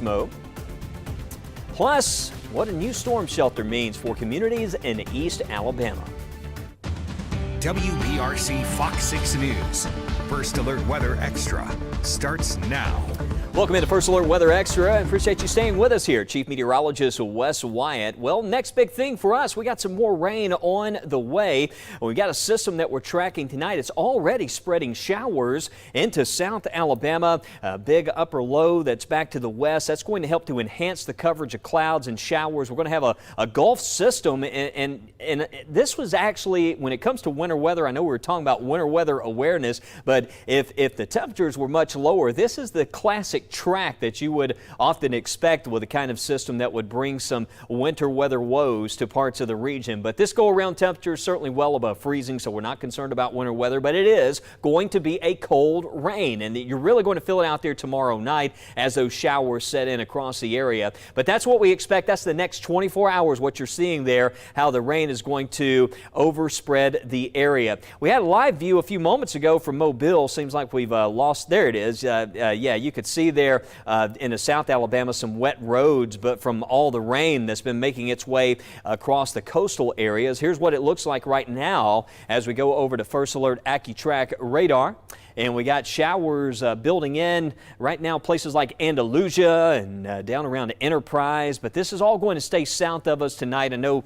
smoke. Plus, what a new storm shelter means for communities in East Alabama. WBRC Fox 6 News. First Alert Weather Extra starts now. Welcome into First Alert Weather Extra. I appreciate you staying with us here. Chief Meteorologist Wes Wyatt. Well, next big thing for us, we got some more rain on the way. We got a system that we're tracking tonight. It's already spreading showers into South Alabama. A big upper low that's back to the west. That's going to help to enhance the coverage of clouds and showers. We're going to have a Gulf system, and this was actually, when it comes to winter weather, I know we were talking about winter weather awareness, but if the temperatures were much lower, this is the classic track that you would often expect with a kind of system that would bring some winter weather woes to parts of the region. But this go-around temperature is certainly well above freezing, so we're not concerned about winter weather, but it is going to be a cold rain, and you're really going to feel it out there tomorrow night as those showers set in across the area. But that's what we expect. That's the next 24 hours, what you're seeing there, how the rain is going to overspread the area. We had a live view a few moments ago from Mobile. Seems like we've lost, there it is. Yeah, you could see there in South Alabama some wet roads, but from all the rain that's been making its way across the coastal areas. Here's what it looks like right now as we go over to First Alert AccuTrack radar. And we got showers building in right now, places like Andalusia and down around Enterprise. But this is all going to stay south of us tonight. I know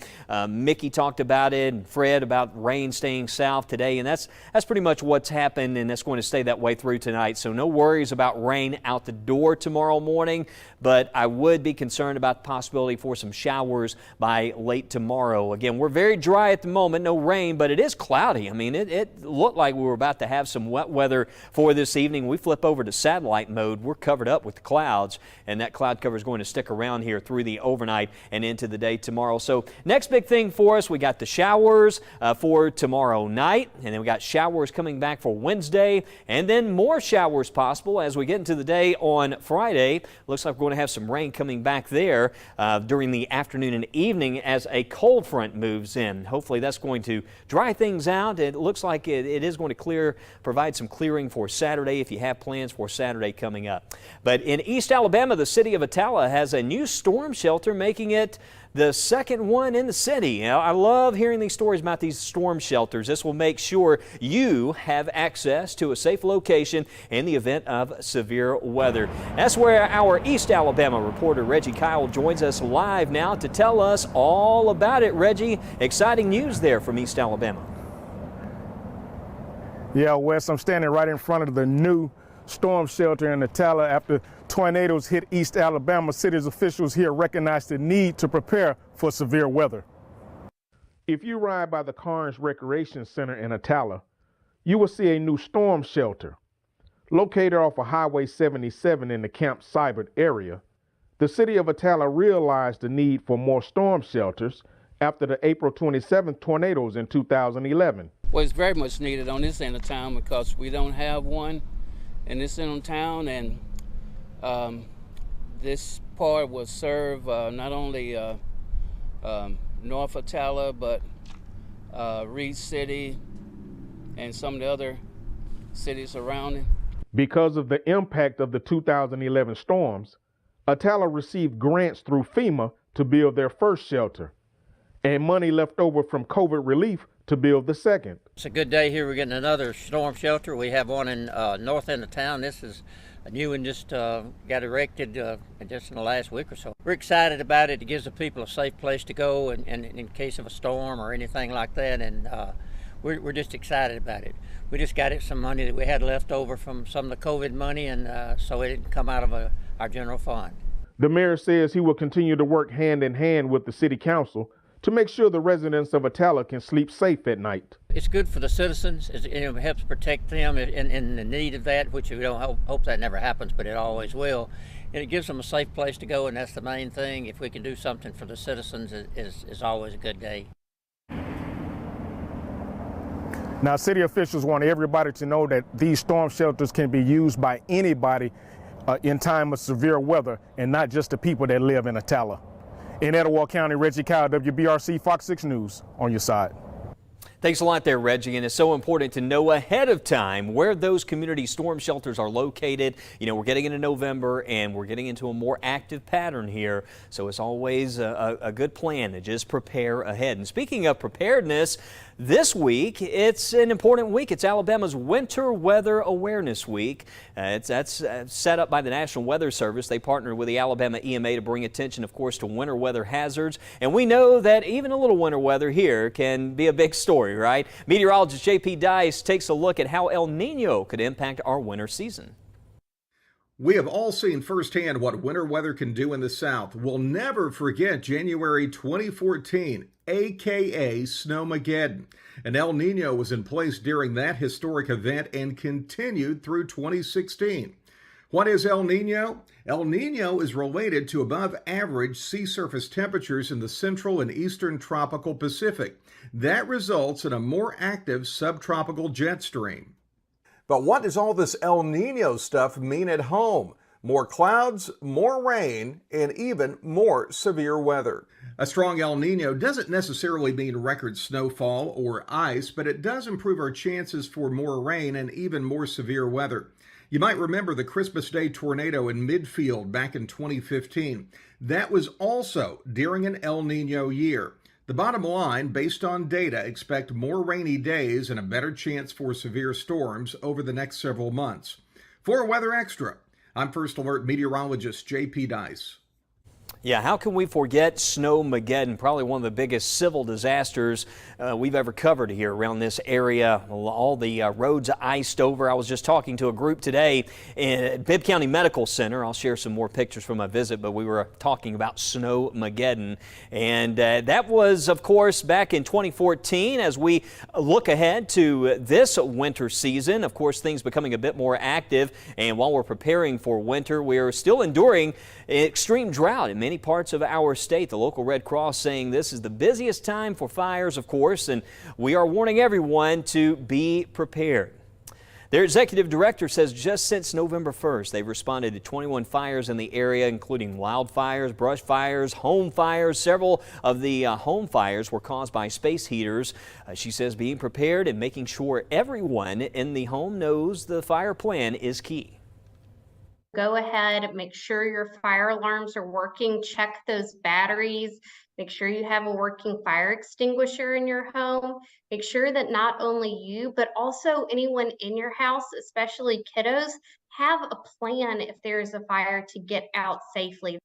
Mickey talked about it and Fred about rain staying south today. And that's pretty much what's happened, and that's going to stay that way through tonight. So no worries about rain out the door tomorrow morning. But I would be concerned about the possibility for some showers by late tomorrow. Again, we're very dry at the moment, no rain, but it is cloudy. I mean, it looked like we were about to have some wet weather for this evening. We flip over to satellite mode. We're covered up with the clouds, and that cloud cover is going to stick around here through the overnight and into the day tomorrow. So next big thing for us, we got the showers for tomorrow night, and then we got showers coming back for Wednesday, and then more showers possible as we get into the day on Friday. Looks like we're going to have some rain coming back there during the afternoon and evening as a cold front moves in. Hopefully that's going to dry things out. It looks like it is going to provide some clearing for Saturday if you have plans for Saturday coming up. But in East Alabama, the city of Attala has a new storm shelter, making it the second one in the city. You know, I love hearing these stories about these storm shelters. This will make sure you have access to a safe location in the event of severe weather. That's where our East Alabama reporter Reggie Kyle joins us live now to tell us all about it. Reggie, exciting news there from East Alabama. Yeah, Wes, I'm standing right in front of the new storm shelter in Attala. After tornadoes hit East Alabama, city's officials here recognized the need to prepare for severe weather. If you ride by the Carnes Recreation Center in Attala, you will see a new storm shelter. Located off of Highway 77 in the Camp Seibert area, the city of Attala realized the need for more storm shelters after the April 27th tornadoes in 2011. Well, it's very much needed on this end of town because we don't have one in this end of town, and this part will serve not only North Attala, but Reed City and some of the other cities surrounding. Because of the impact of the 2011 storms, Attala received grants through FEMA to build their first shelter, and money left over from COVID relief to build the second. It's a good day here. We're getting another storm shelter. We have one in north end of town. This is a new one, just got erected just in the last week or so. We're excited about it. It gives the people a safe place to go in case of a storm or anything like that, and we're just excited about it. We just got some money that we had left over from some of the COVID money, and so it didn't come out of our general fund. The mayor says he will continue to work hand in hand with the city council to make sure the residents of Attala can sleep safe at night. It's good for the citizens. It helps protect them in the need of that, which we don't hope that never happens, but it always will. And it gives them a safe place to go, and that's the main thing. If we can do something for the citizens, is always a good day. Now, city officials want everybody to know that these storm shelters can be used by anybody in time of severe weather, and not just the people that live in Attala. In Etowah County, Reggie Kyle, WBRC Fox 6 News, on your side. Thanks a lot there, Reggie. And it's so important to know ahead of time where those community storm shelters are located. You know, we're getting into November and we're getting into a more active pattern here. So it's always a good plan to just prepare ahead. And speaking of preparedness, this week, it's an important week. It's Alabama's Winter Weather Awareness Week. That's set up by the National Weather Service. They partnered with the Alabama EMA to bring attention, of course, to winter weather hazards. And we know that even a little winter weather here can be a big story, right? Meteorologist J.P. Dice takes a look at how El Nino could impact our winter season. We have all seen firsthand what winter weather can do in the South. We'll never forget January 2014, aka Snowmageddon. And El Nino was in place during that historic event and continued through 2016. What is El Nino? El Nino is related to above average sea surface temperatures in the central and eastern tropical Pacific. That results in a more active subtropical jet stream. But what does all this El Nino stuff mean at home? More clouds, more rain, and even more severe weather. A strong El Nino doesn't necessarily mean record snowfall or ice, but it does improve our chances for more rain and even more severe weather. You might remember the Christmas Day tornado in Midfield back in 2015. That was also during an El Nino year. The bottom line, based on data, expect more rainy days and a better chance for severe storms over the next several months. For Weather Extra, I'm First Alert meteorologist J.P. Dice. Yeah, how can we forget Snowmageddon? Probably one of the biggest civil disasters we've ever covered here around this area. All the roads iced over. I was just talking to a group today at Bibb County Medical Center. I'll share some more pictures from my visit, but we were talking about Snowmageddon. And that was, of course, back in 2014. As we look ahead to this winter season, of course, things becoming a bit more active. And while we're preparing for winter, we're still enduring extreme drought in many parts of our state. The local Red Cross saying this is the busiest time for fires, of course, and we are warning everyone to be prepared. Their executive director says just since November 1st, they've responded to 21 fires in the area, including wildfires, brush fires, home fires. Several of the home fires were caused by space heaters. She says being prepared and making sure everyone in the home knows the fire plan is key. Go ahead, make sure your fire alarms are working, check those batteries, make sure you have a working fire extinguisher in your home. Make sure that not only you, but also anyone in your house, especially kiddos, have a plan if there is a fire to get out safely.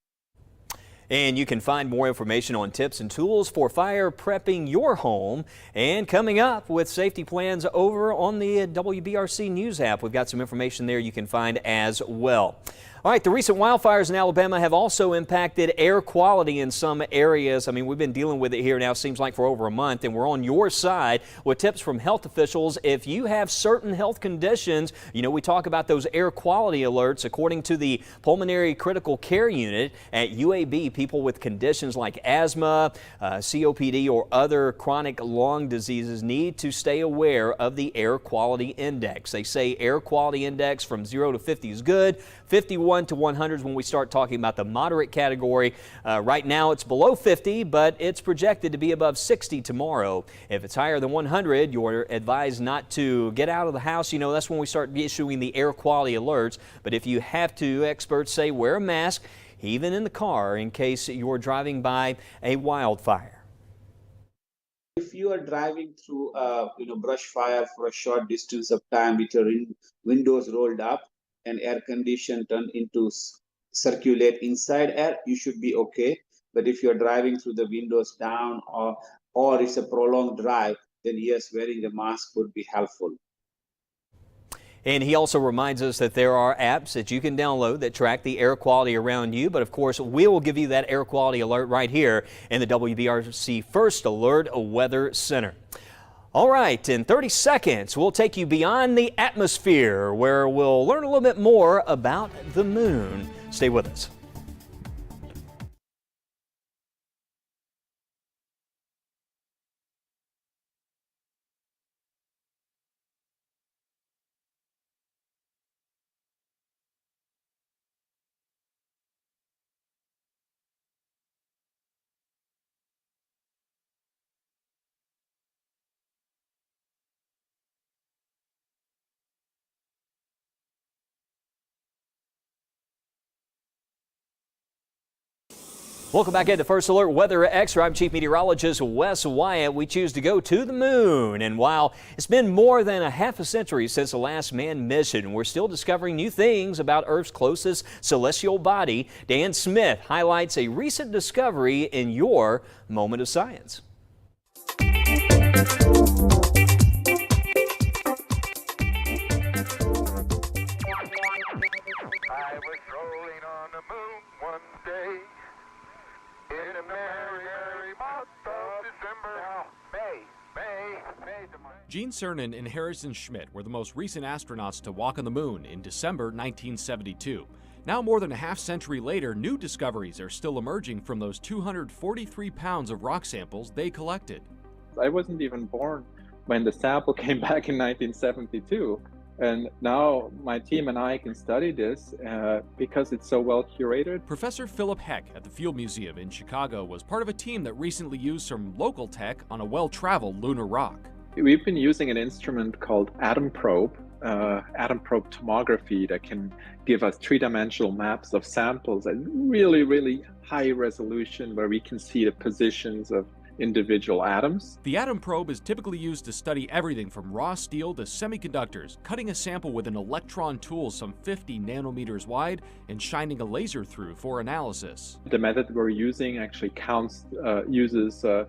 And you can find more information on tips and tools for fire prepping your home. And coming up with safety plans over on the WBRC News app. We've got some information there you can find as well. All right, the recent wildfires in Alabama have also impacted air quality in some areas. I mean, we've been dealing with it here now, seems like for over a month, and we're on your side with tips from health officials. If you have certain health conditions, you know, we talk about those air quality alerts. According to the Pulmonary Critical Care Unit at UAB, people with conditions like asthma, COPD, or other chronic lung diseases need to stay aware of the air quality index. They say air quality index from 0 to 50 is good. 51 to 100 is when we start talking about the moderate category. Right now it's below 50, but it's projected to be above 60 tomorrow. If it's higher than 100, you're advised not to get out of the house. You know, that's when we start issuing the air quality alerts. But if you have to, experts say wear a mask, even in the car, in case you're driving by a wildfire. If you are driving through brush fire for a short distance of time with your windows rolled up and air condition turned into circulate inside air, you should be okay. But if you're driving through the windows down or it's a prolonged drive, then yes, wearing a mask would be helpful. And he also reminds us that there are apps that you can download that track the air quality around you. But of course, we will give you that air quality alert right here in the WBRC First Alert Weather Center. All right, in 30 seconds, we'll take you beyond the atmosphere where we'll learn a little bit more about the moon. Stay with us. Welcome back into First Alert Weather Extra. I'm Chief Meteorologist Wes Wyatt. We choose to go to the moon. And while it's been more than a half a century since the last manned mission, we're still discovering new things about Earth's closest celestial body. Dan Smith highlights a recent discovery in your Moment of Science. I was rolling on the moon one day in a merry, merry month of December. May. Gene Cernan and Harrison Schmitt were the most recent astronauts to walk on the moon in December 1972. Now, more than a half century later, new discoveries are still emerging from those 243 pounds of rock samples they collected. I wasn't even born when the sample came back in 1972. And now my team and I can study this because it's so well curated. Professor Philip Heck at the Field Museum in Chicago was part of a team that recently used some local tech on a well-traveled lunar rock. We've been using an instrument called atom probe tomography that can give us three-dimensional maps of samples at really, really high resolution where we can see the positions of individual atoms. The atom probe is typically used to study everything from raw steel to semiconductors, cutting a sample with an electron tool some 50 nanometers wide and shining a laser through for analysis. The method we're using actually uses a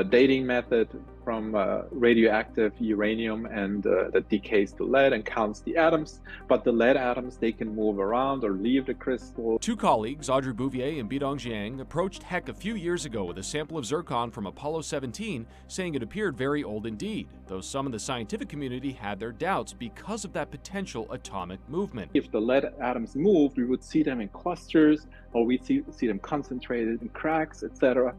dating method from radioactive uranium and that decays to lead and counts the atoms. But the lead atoms, they can move around or leave the crystal. Two colleagues, Audrey Bouvier and Bidong Jiang, approached Heck a few years ago with a sample of zircon from Apollo 17, saying it appeared very old indeed, though some in the scientific community had their doubts because of that potential atomic movement. If the lead atoms moved, we would see them in clusters, or we'd see them concentrated in cracks, etc.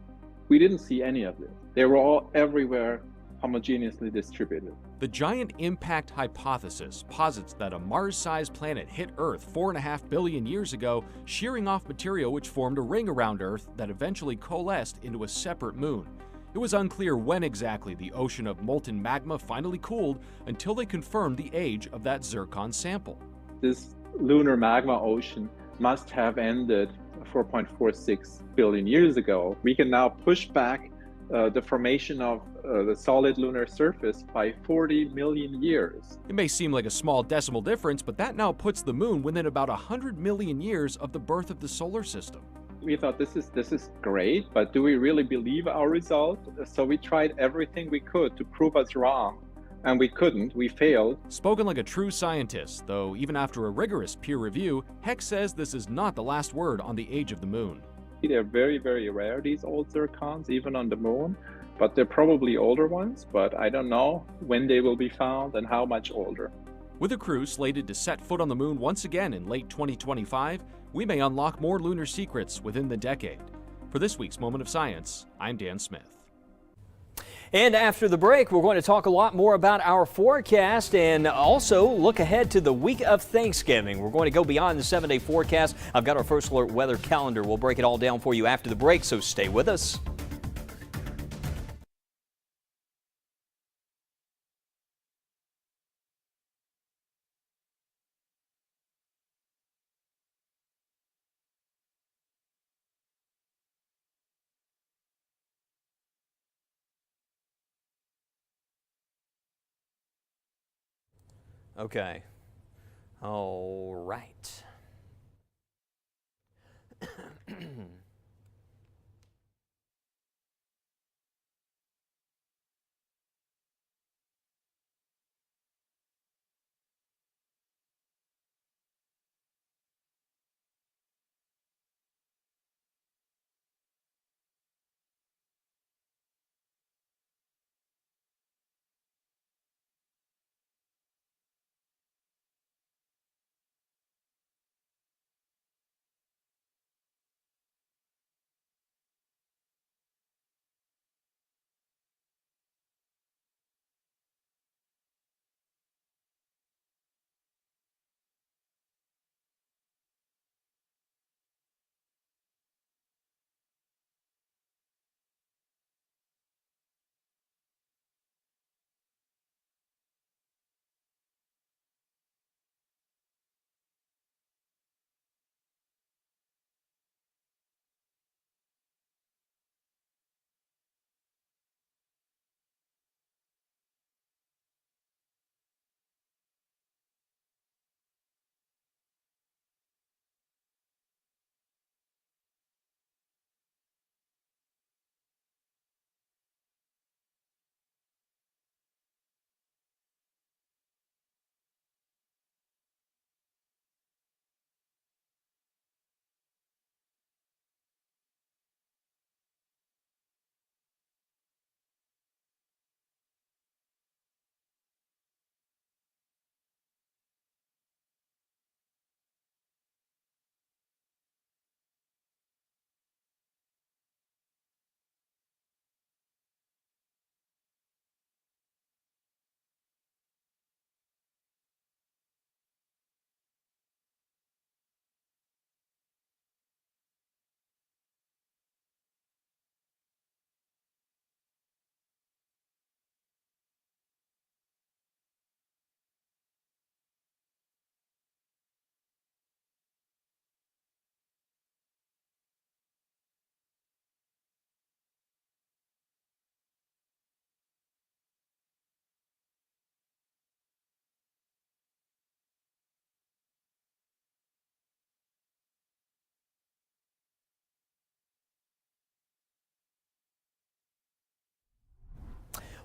We didn't see any of this. They were all everywhere, homogeneously distributed. The giant impact hypothesis posits that a Mars-sized planet hit Earth 4.5 billion years ago, shearing off material which formed a ring around Earth that eventually coalesced into a separate moon. It was unclear when exactly the ocean of molten magma finally cooled until they confirmed the age of that zircon sample. This lunar magma ocean must have ended 4.46 billion years ago. We can now push back the formation of the solid lunar surface by 40 million years. It may seem like a small decimal difference, but that now puts the moon within about 100 million years of the birth of the solar system. We thought this is great, but do we really believe our result? So we tried everything we could to prove us wrong, and we couldn't. We failed. Spoken like a true scientist, though even after a rigorous peer review, Heck says this is not the last word on the age of the moon. They're very, very rare, these old zircons, even on the moon, but they're probably older ones, but I don't know when they will be found and how much older. With a crew slated to set foot on the moon once again in late 2025, we may unlock more lunar secrets within the decade. For this week's Moment of Science, I'm Dan Smith. And after the break, we're going to talk a lot more about our forecast and also look ahead to the week of Thanksgiving. We're going to go beyond the 7-day forecast. I've got our First Alert weather calendar. We'll break it all down for you after the break, so stay with us. Okay. All right.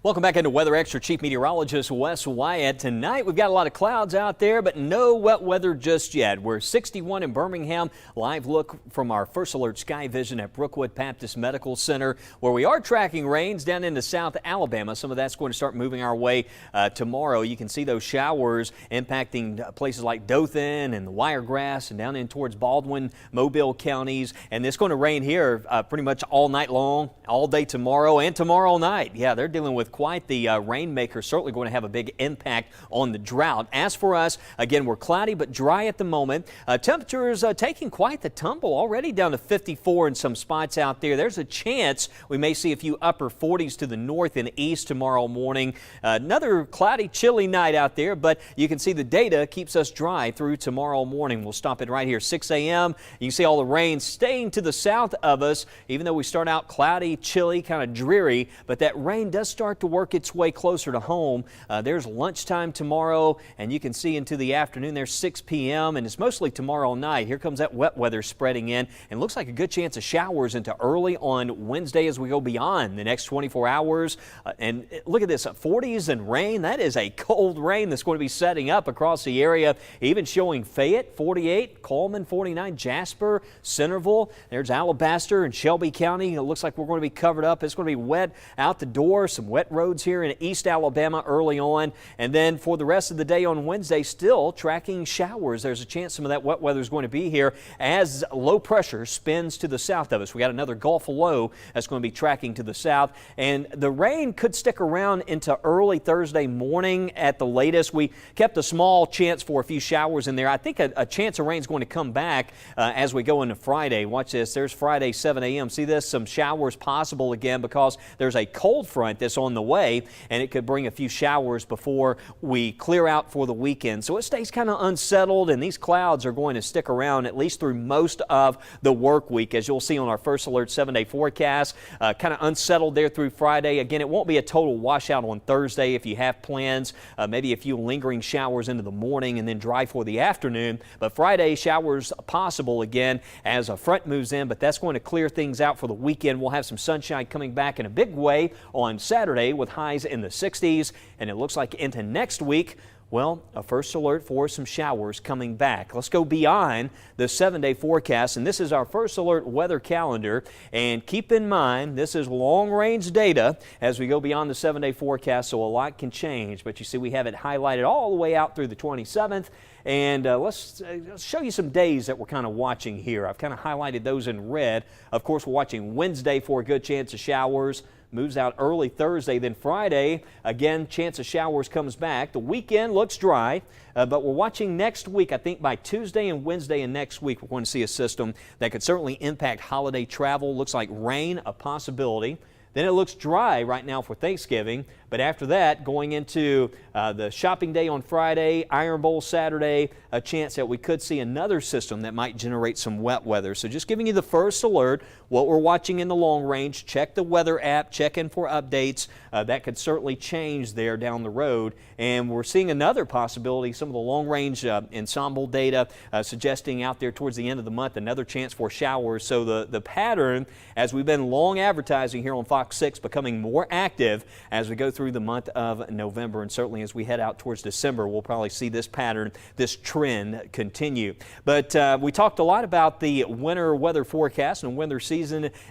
Welcome back into Weather Extra. Chief Meteorologist Wes Wyatt. Tonight we've got a lot of clouds out there, but no wet weather just yet. We're 61 in Birmingham. Live look from our First Alert Sky Vision at Brookwood Baptist Medical Center, where we are tracking rains down into South Alabama. Some of that's going to start moving our way tomorrow. You can see those showers impacting places like Dothan and the Wiregrass and down in towards Baldwin, Mobile counties. And it's going to rain here pretty much all night long, all day tomorrow and tomorrow night. Yeah, they're dealing with quite the rainmaker, certainly going to have a big impact on the drought. As for us, again, we're cloudy but dry at the moment. Temperatures taking quite the tumble, already down to 54 in some spots out there. There's a chance we may see a few upper 40s to the north and east tomorrow morning. Another cloudy, chilly night out there, but you can see the data keeps us dry through tomorrow morning. We'll stop it right here, 6 a.m. You can see all the rain staying to the south of us, even though we start out cloudy, chilly, kind of dreary, but that rain does start to work its way closer to home. There's lunchtime tomorrow, and you can see into the afternoon. There's 6 p.m., and it's mostly tomorrow night. Here comes that wet weather spreading in, and looks like a good chance of showers into early on Wednesday as we go beyond the next 24 hours. And look at this, 40s and rain. That is a cold rain that's going to be setting up across the area, even showing Fayette, 48, Coleman, 49, Jasper, Centerville. There's Alabaster and Shelby County. It looks like we're going to be covered up. It's going to be wet out the door, some wet roads here in East Alabama early on, and then for the rest of the day on Wednesday, still tracking showers. There's a chance some of that wet weather is going to be here as low pressure spins to the south of us. We got another Gulf low that's going to be tracking to the south, and the rain could stick around into early Thursday morning at the latest. We kept a small chance for a few showers in there. I think a chance of rain is going to come back as we go into Friday. Watch this. There's Friday, 7 a.m. See this? Some showers possible again because there's a cold front that's on the way, and it could bring a few showers before we clear out for the weekend. So it stays kind of unsettled, and these clouds are going to stick around at least through most of the work week, as you'll see on our First Alert 7-day forecast. Kind of unsettled there through Friday. Again, it won't be a total washout on Thursday if you have plans. Maybe a few lingering showers into the morning and then dry for the afternoon. But Friday, showers possible again as a front moves in, but that's going to clear things out for the weekend. We'll have some sunshine coming back in a big way on Saturday with highs in the 60s, and it looks like into next week, well, a first alert for some showers coming back. Let's go beyond the 7-day forecast, and this is our First Alert weather calendar. And keep in mind, this is long-range data as we go beyond the 7-day forecast, so a lot can change. But you see, we have it highlighted all the way out through the 27th. And let's show you some days that we're kind of watching here. I've kind of highlighted those in red. Of course, we're watching Wednesday for a good chance of showers. Moves out early Thursday, then Friday, again, chance of showers comes back. The weekend looks dry, but we're watching next week. I think by Tuesday and Wednesday and next week, we're going to see a system that could certainly impact holiday travel. Looks like rain, a possibility. Then it looks dry right now for Thanksgiving, but after that, going into the shopping day on Friday, Iron Bowl Saturday, a chance that we could see another system that might generate some wet weather. So just giving you the first alert, what we're watching in the long range. Check the weather app, check in for updates. That could certainly change there down the road. And we're seeing another possibility, some of the long range ensemble data suggesting out there towards the end of the month, another chance for showers. So the pattern, as we've been long advertising here on Fox 6, becoming more active as we go through the month of November, and certainly as we head out towards December, we'll probably see this pattern, this trend continue. But we talked a lot about the winter weather forecast and weather season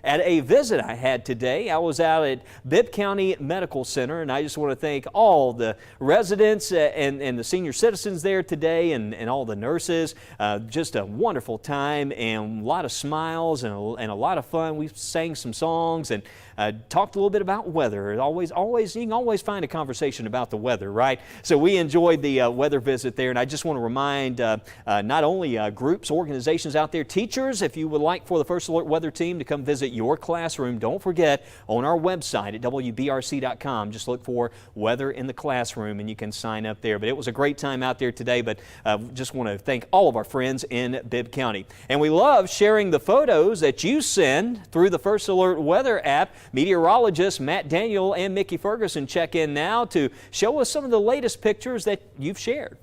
at a visit I had today. I was out at Bibb County Medical Center, and I just want to thank all the residents and the senior citizens there today, and all the nurses. Just a wonderful time and a lot of smiles and a lot of fun. We sang some songs and talked a little bit about weather. You can always find a conversation about the weather, right? So we enjoyed the weather visit there, and I just want to remind not only groups, organizations out there, teachers, if you would like for the First Alert Weather Team to come visit your classroom, don't forget on our website at WBRC.com, just look for Weather in the Classroom and you can sign up there. But it was a great time out there today, but just want to thank all of our friends in Bibb County. And we love sharing the photos that you send through the First Alert Weather app. Meteorologists Matt Daniel and Mickey Ferguson check in now to show us some of the latest pictures that you've shared.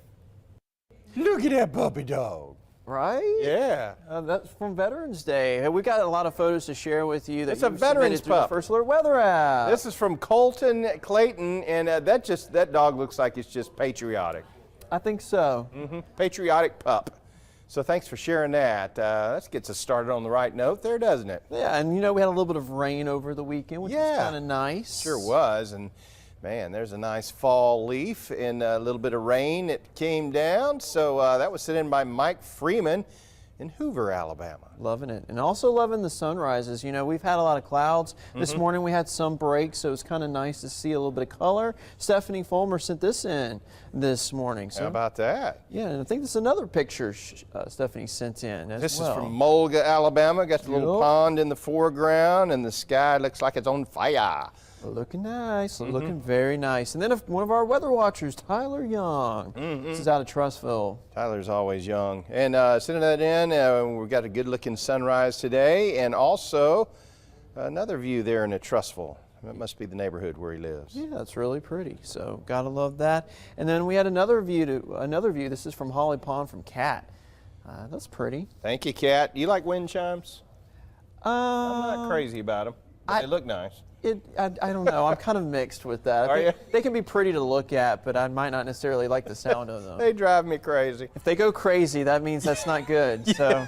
Look at that puppy dog. Right? Yeah. That's from Veterans Day. Hey, we got a lot of photos to share with you. That It's a you veterans submitted through the pup. First Alert Weather app. This is from Colton Clayton, and that dog looks like it's just patriotic. I think so. Patriotic pup. So thanks for sharing that. That gets us started on the right note there, doesn't it? Yeah, and you know we had a little bit of rain over the weekend, which was kind of nice. Sure was, and man, there's a nice fall leaf and a little bit of rain that came down. So that was sent in by Mike Freeman in Hoover, Alabama. Loving it, and also loving the sunrises. You know, we've had a lot of clouds. This morning we had some breaks, so it's kind of nice to see a little bit of color. Stephanie Fulmer sent this in this morning. So how about that? Yeah, and I think this is another picture Stephanie sent in as This well. is from Mulga, Alabama. Got the little pond in the foreground, and the sky looks like it's on fire. Looking nice, looking very nice. And then one of our weather watchers, Tyler Young. This is out of Trussville. Tyler's always young. And sending that in, we've got a good-looking sunrise today, and also another view there in the Trussville. That must be the neighborhood where he lives. Yeah, it's really pretty. So gotta love that. And then we had another view. This is from Holly Pond from Kat. That's pretty. Thank you, Kat. You like wind chimes? I'm not crazy about them. They look nice. I don't know. I'm kind of mixed with that. Are you? They can be pretty to look at, but I might not necessarily like the sound of them. They drive me crazy. If they go crazy, that means that's not good. So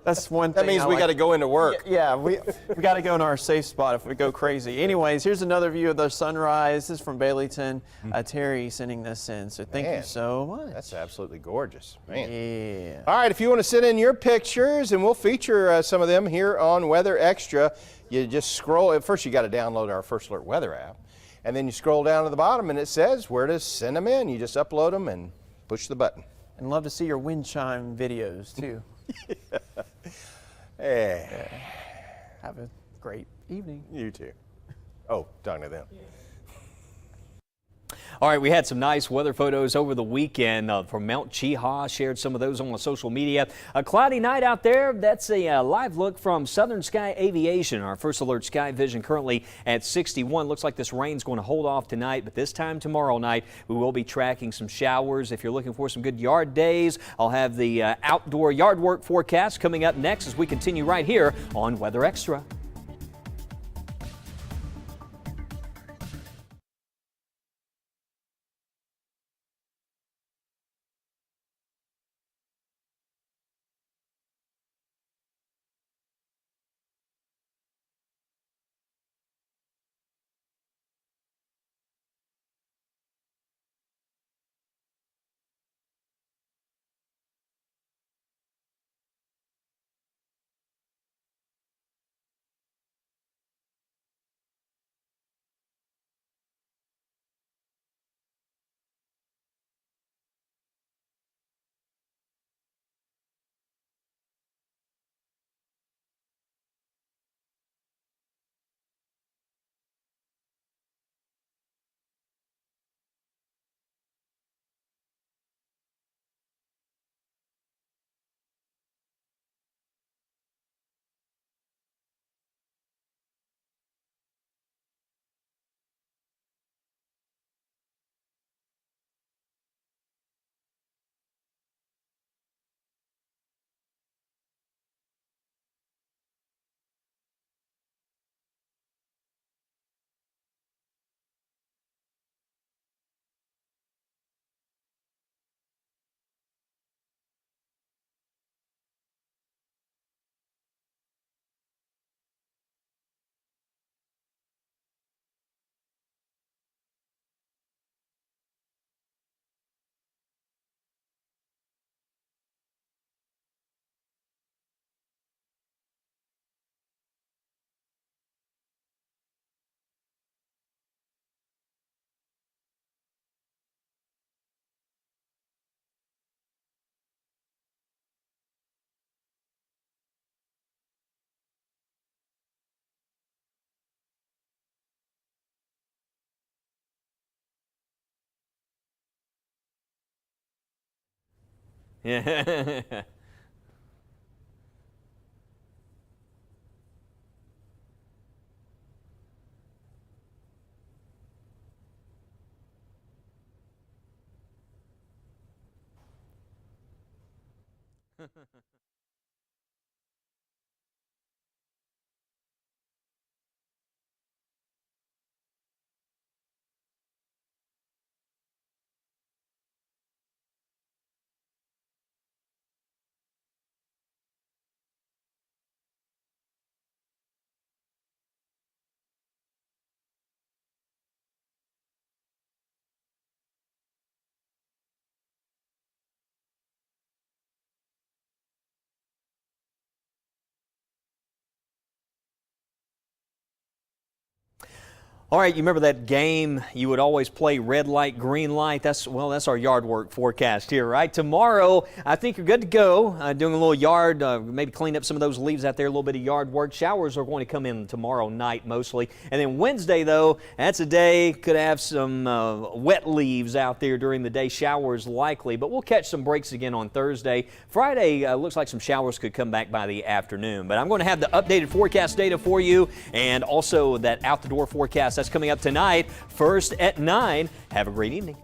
that's one thing. That means we got to go into work. Yeah, we got to go in our safe spot if we go crazy. Anyways, here's another view of the sunrise. This is from Baileyton. Terry sending this in. So thank you so much. That's absolutely gorgeous, man. Yeah. All right, if you want to send in your pictures, and we'll feature some of them here on Weather Extra. You just scroll. At first, you got to download our First Alert Weather app, and then you scroll down to the bottom, and it says where to send them in. You just upload them and push the button. And love to see your wind chime videos too. Hey. Have a great evening. You too. Oh, talking to them. All right, we had some nice weather photos over the weekend from Mount Cheaha. Shared some of those on social media. A cloudy night out there. That's a live look from Southern Sky Aviation. Our First Alert Sky Vision currently at 61. Looks like this rain's going to hold off tonight, but this time tomorrow night we will be tracking some showers. If you're looking for some good yard days, I'll have the outdoor yard work forecast coming up next as we continue right here on Weather Extra. Yeah. All right, you remember that game you would always play, red light, green light? That's our yard work forecast here, right? Tomorrow, I think you're good to go. Doing a little yard, maybe clean up some of those leaves out there, a little bit of yard work. Showers are going to come in tomorrow night mostly. And then Wednesday, though, that's a day, could have some wet leaves out there during the day. Showers likely, but we'll catch some breaks again on Thursday. Friday, looks like some showers could come back by the afternoon. But I'm going to have the updated forecast data for you and also that out-the-door forecast. That's coming up tonight, first at 9. Have a great evening.